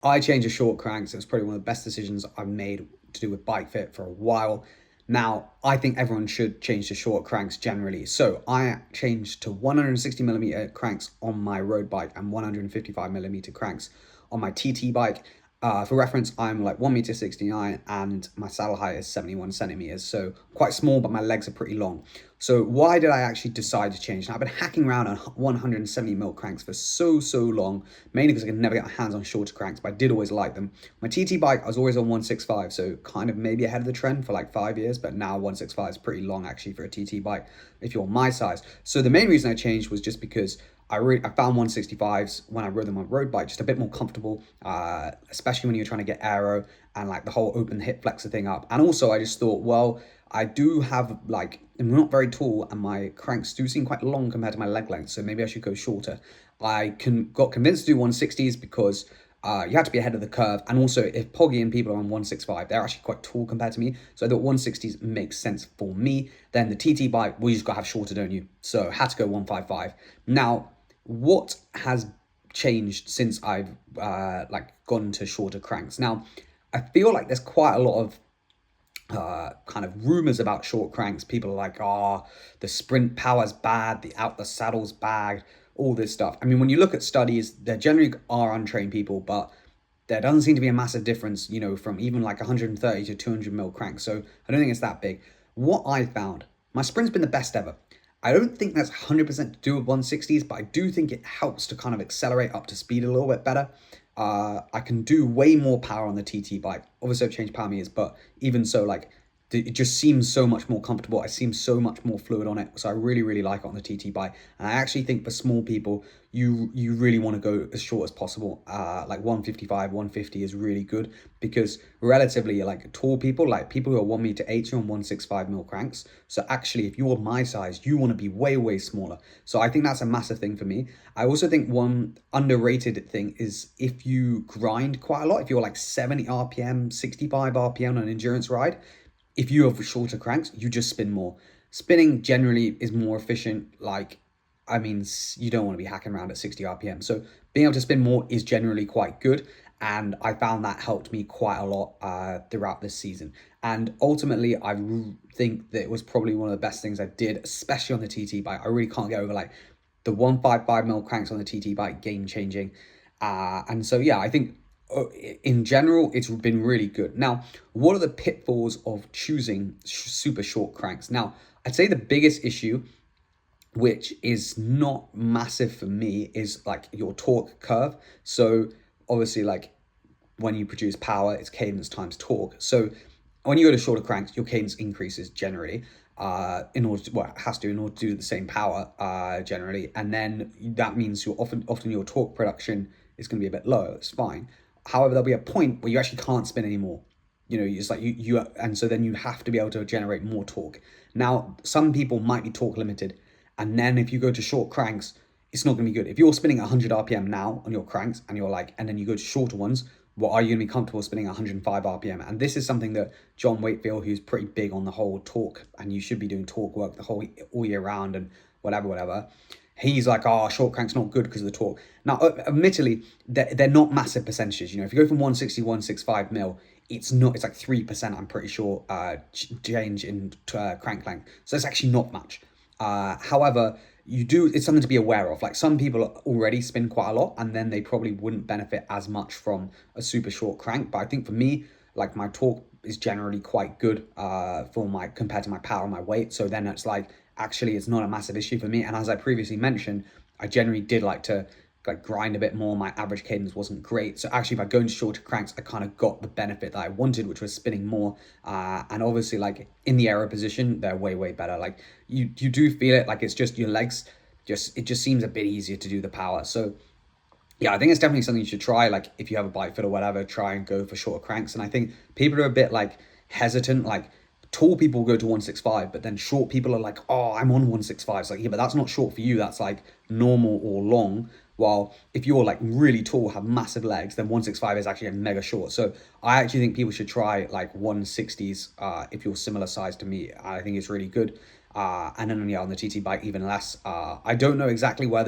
I changed to short cranks. It was probably one of the best decisions I've made to do with bike fit for a while. Now, I think everyone should change to short cranks generally. So I changed to 160mm cranks on my road bike and 155mm cranks on my TT bike. For reference, I'm like 1 meter 69 and my saddle height is 71 centimeters. So quite small, but my legs are pretty long. So why did I actually decide to change? Now, I've been hacking around on 170mm cranks for so long, mainly because I could never get my hands on shorter cranks, but I did always like them. My TT bike, I was always on 165, so kind of maybe ahead of the trend for like 5 years, but now 165 is pretty long actually for a TT bike if you're my size. So the main reason I changed was just because I found 165s when I rode them on road bike just a bit more comfortable, especially when you're trying to get aero and like the whole open hip flexor thing up. And also I just thought, well, I do have like, I'm not very tall and my cranks do seem quite long compared to my leg length, so maybe I should go shorter. Got convinced to do 160s because you have to be ahead of the curve, and also if Poggy and people are on 165, they're actually quite tall compared to me, so I thought 160s makes sense for me. Then the TT bike, well, you just got to have shorter, don't you? So had to go 155. Now, what has changed since I've like gone to shorter cranks? Now, I feel like there's quite a lot of kind of rumors about short cranks. People are like, oh, the sprint power's bad, the out the saddle's bad, all this stuff. I mean, when you look at studies, there generally are untrained people, but there doesn't seem to be a massive difference, from even like 130 to 200mm cranks. So I don't think it's that big. What I found, my sprint's been the best ever. I don't think that's 100% to do with 160s, but I do think it helps to kind of accelerate up to speed a little bit better. I can do way more power on the TT bike. Obviously, I've changed power meters, but even so, like, it just seems so much more comfortable. I seem so much more fluid on it. So I really like it on the TT bike. And I actually think for small people, you really want to go as short as possible. Like 155, 150 is really good because relatively like tall people, like people who are 1 meter 80 on 165mm cranks. So actually, if you're my size, you want to be way smaller. So I think that's a massive thing for me. I also think one underrated thing is if you grind quite a lot, if you're like 70 RPM, 65 RPM on an endurance ride, if you have shorter cranks, you just spin more. Spinning generally is more efficient. Like, I mean, you don't want to be hacking around at 60 RPM. So being able to spin more is generally quite good. And I found that helped me quite a lot throughout this season. And ultimately, I think that it was probably one of the best things I did, especially on the TT bike. I really can't get over like the 155mm cranks on the TT bike, game changing. And so, yeah, I think in general, it's been really good. Now, what are the pitfalls of choosing super short cranks? Now, I'd say the biggest issue, which is not massive for me, is like your torque curve. So obviously, like when you produce power, it's cadence times torque. So when you go to shorter cranks, your cadence increases generally. In order to, well, it has to in order to do the same power generally, and then that means often your torque production is going to be a bit lower. It's fine. However, there'll be a point where you actually can't spin anymore. It's like and so then you have to be able to generate more torque. Now, some people might be torque limited, and then if you go to short cranks, it's not going to be good. If you're spinning 100 RPM now on your cranks, and and then you go to shorter ones, well, are you going to be comfortable spinning 105 RPM? And this is something that John Wakefield, who's pretty big on the whole torque, and you should be doing torque work all year round and whatever. He's like, oh, short crank's not good because of the torque. Now, admittedly, they're not massive percentages. If you go from 160, 165 mil, it's like 3%, I'm pretty sure, change in crank length. So it's actually not much. However, it's something to be aware of. Like some people already spin quite a lot and then they probably wouldn't benefit as much from a super short crank. But I think for me, like my torque is generally quite good compared to my power and my weight. So then it's like, actually it's not a massive issue for me. And as I previously mentioned, I generally did like to grind a bit more. My average cadence wasn't great. So actually by going to shorter cranks, I kind of got the benefit that I wanted, which was spinning more. And obviously like in the aero position, they're way better. Like you do feel it, like it's just your legs, it just seems a bit easier to do the power. So yeah, I think it's definitely something you should try. Like if you have a bike fit or whatever, try and go for shorter cranks. And I think people are a bit like hesitant, like tall people go to 165, but then short people are like, oh, I'm on 165. It's like, yeah, but that's not short for you. That's like normal or long. While if you're like really tall, have massive legs, then 165 is actually a mega short. So I actually think people should try like 160s if you're similar size to me. I think it's really good. And then yeah, on the TT bike, even less. I don't know exactly where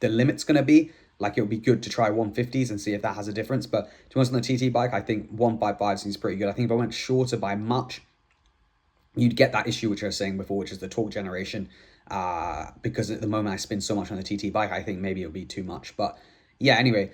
the limit's going to be. Like, it would be good to try 150s and see if that has a difference. But to be honest, on the TT bike, I think 155 seems pretty good. I think if I went shorter by much, you'd get that issue which I was saying before, which is the torque generation. Because at the moment I spin so much on the TT bike, I think maybe it would be too much. But yeah, anyway,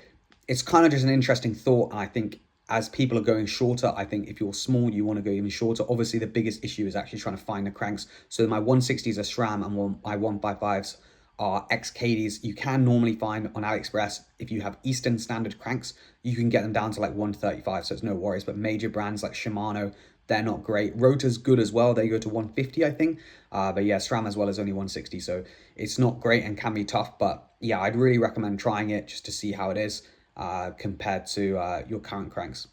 it's kind of just an interesting thought. And I think as people are going shorter, I think if you're small, you want to go even shorter. Obviously, the biggest issue is actually trying to find the cranks. So my 160s are SRAM and my 155s are XKDs. You can normally find on AliExpress, if you have Eastern standard cranks, you can get them down to like 135, so it's no worries. But major brands like Shimano, they're not great. Rotor's good as well. They go to 150, I think. But yeah, SRAM as well is only 160, so it's not great and can be tough. But yeah, I'd really recommend trying it just to see how it is compared to your current cranks.